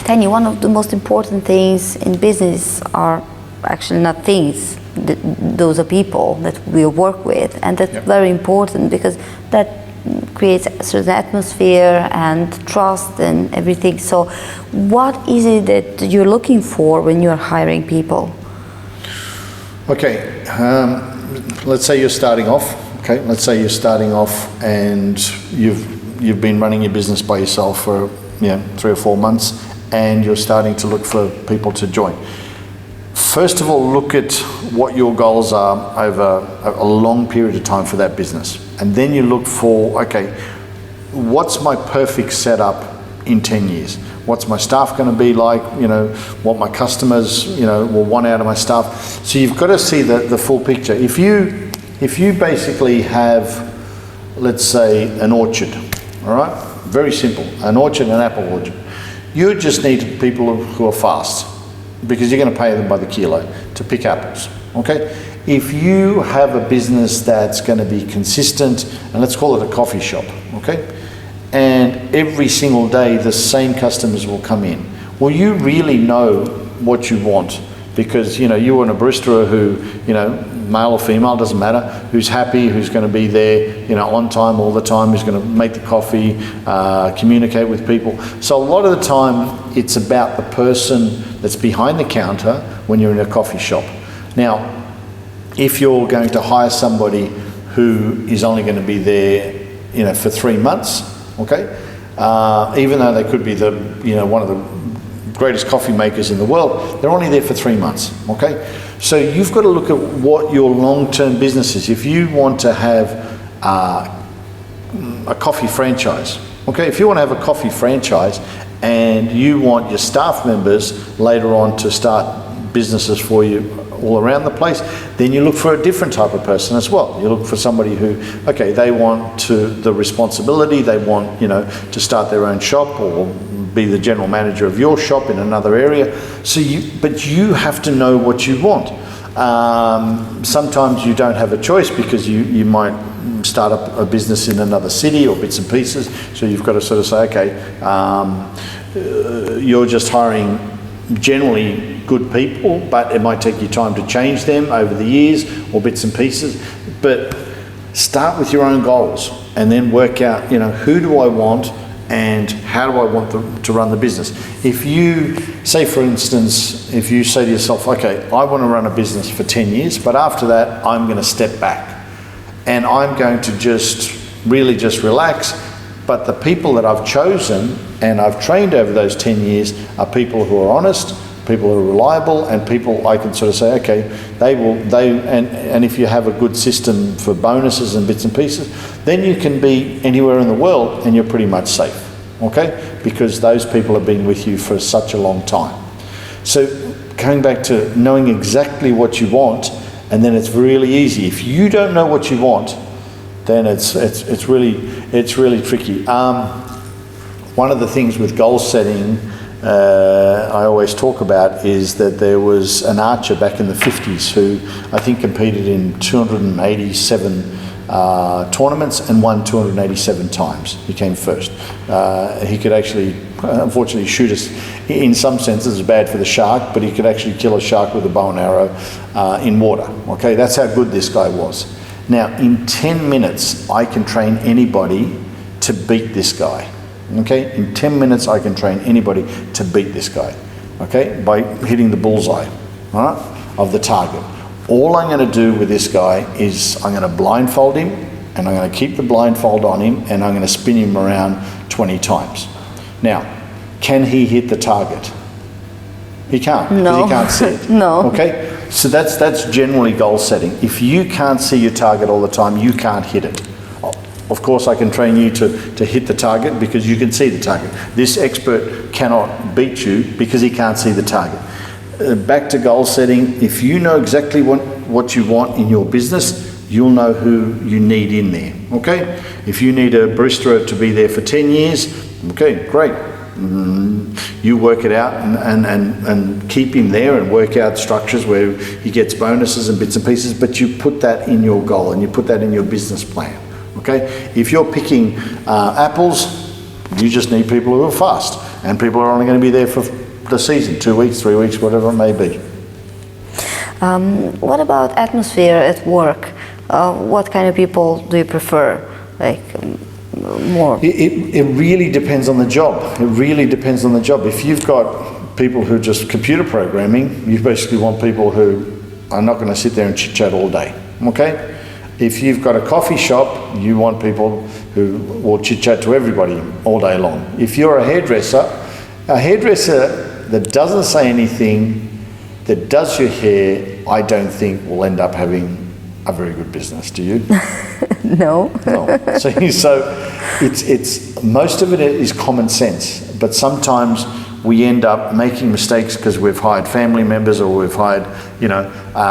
Tanya, one of the most important things in business are actually not things, those are people that we work with, and that's very important because that creates a certain atmosphere and trust and everything. So what is it that you're looking for when you're hiring people? Okay, let's say you're starting off. Okay, let's say you're starting off and you've been running your business by yourself for 3 or 4 months, and you're starting to look for people to join. First of all, look at what your goals are over a long period of time for that business. And then you look for, okay, what's my perfect setup in 10 years? What's my staff going to be like? What my customers, will want out of my staff. So you've got to see the full picture. If you basically have, let's say, an orchard, all right? Very simple, an orchard, an apple orchard. You just need people who are fast, because you're going to pay them by the kilo to pick apples, okay? If you have a business that's going to be consistent, and let's call it a coffee shop, okay? And every single day the same customers will come in. Well, you really know what you want, because you want a barista who, male or female, doesn't matter, who's happy, who's going to be there, on time all the time, who's going to make the coffee, communicate with people. So a lot of the time it's about the person that's behind the counter when you're in a coffee shop. Now, if you're going to hire somebody who is only going to be there, for 3 months, okay, even though they could be one of the greatest coffee makers in the world, they're only there for 3 months, okay? So you've got to look at what your long-term business is. If you want to have a coffee franchise, okay, if you want to have a coffee franchise and you want your staff members later on to start businesses for you all around the place, then you look for a different type of person as well. You look for somebody who, okay, they want the responsibility, they want, to start their own shop or be the general manager of your shop in another area. But you have to know what you want. Sometimes you don't have a choice because you might start up a business in another city or bits and pieces. So you've got to sort of say, okay, you're just hiring generally good people, but it might take you time to change them over the years or bits and pieces. But start with your own goals and then work out, who do I want and how do I want to run the business. If you say, for instance, if you say to yourself, okay, I want to run a business for 10 years, but after that I'm going to step back and I'm going to just relax. But the people that I've chosen and I've trained over those 10 years are people who are honest, people who are reliable, and people I can sort of say, okay, and if you have a good system for bonuses and bits and pieces, then you can be anywhere in the world and you're pretty much safe, okay? Because those people have been with you for such a long time. So going back to knowing exactly what you want, and then it's really easy. If you don't know what you want, then it's really tricky. One of the things with goal setting I always talk about is that there was an archer back in the 50s who I think competed in 287 tournaments and won 287 times. He came first. He could actually, unfortunately, shoot us. In some senses, it's bad for the shark, but he could actually kill a shark with a bow and arrow in water. Okay, that's how good this guy was. Now, in 10 minutes, I can train anybody to beat this guy. Okay, in 10 minutes, I can train anybody to beat this guy. Okay, by hitting the bullseye, all right, of the target. All I'm going to do with this guy is I'm going to blindfold him, and I'm going to keep the blindfold on him, and I'm going to spin him around 20 times. Now, can he hit the target? He can't. No. He can't see it. No. Okay, so that's generally goal setting. If you can't see your target all the time, you can't hit it. Of course, I can train you to hit the target because you can see the target. This expert cannot beat you because he can't see the target. Back to goal setting, if you know exactly what you want in your business, you'll know who you need in there, okay? If you need a barista to be there for 10 years, okay, great. You work it out and keep him there and work out structures where he gets bonuses and bits and pieces, but you put that in your goal and you put that in your business plan. Okay, if you're picking apples, You just need people who are fast, and people are only going to be there for the season, 2 weeks, 3 weeks, whatever it may be. What about atmosphere at work? What kind of people do you prefer? Like more? It really depends on the job. It really depends on the job. If you've got people who are just computer programming, you basically want people who are not going to sit there and chit chat all day. Okay? If you've got a coffee shop, you want people who will chit chat to everybody all day long. If you're a hairdresser that doesn't say anything, that does your hair, I don't think will end up having a very good business. Do you? No. No. So it's most of it is common sense, but sometimes we end up making mistakes because we've hired family members or we've hired,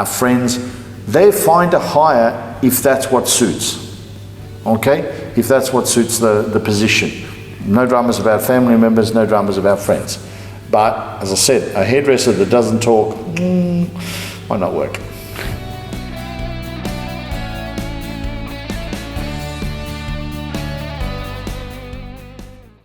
friends. They're fine to hire if that's what suits. Okay? If that's what suits the position. No dramas about family members, no dramas about friends. But as I said, a hairdresser that doesn't talk might not work.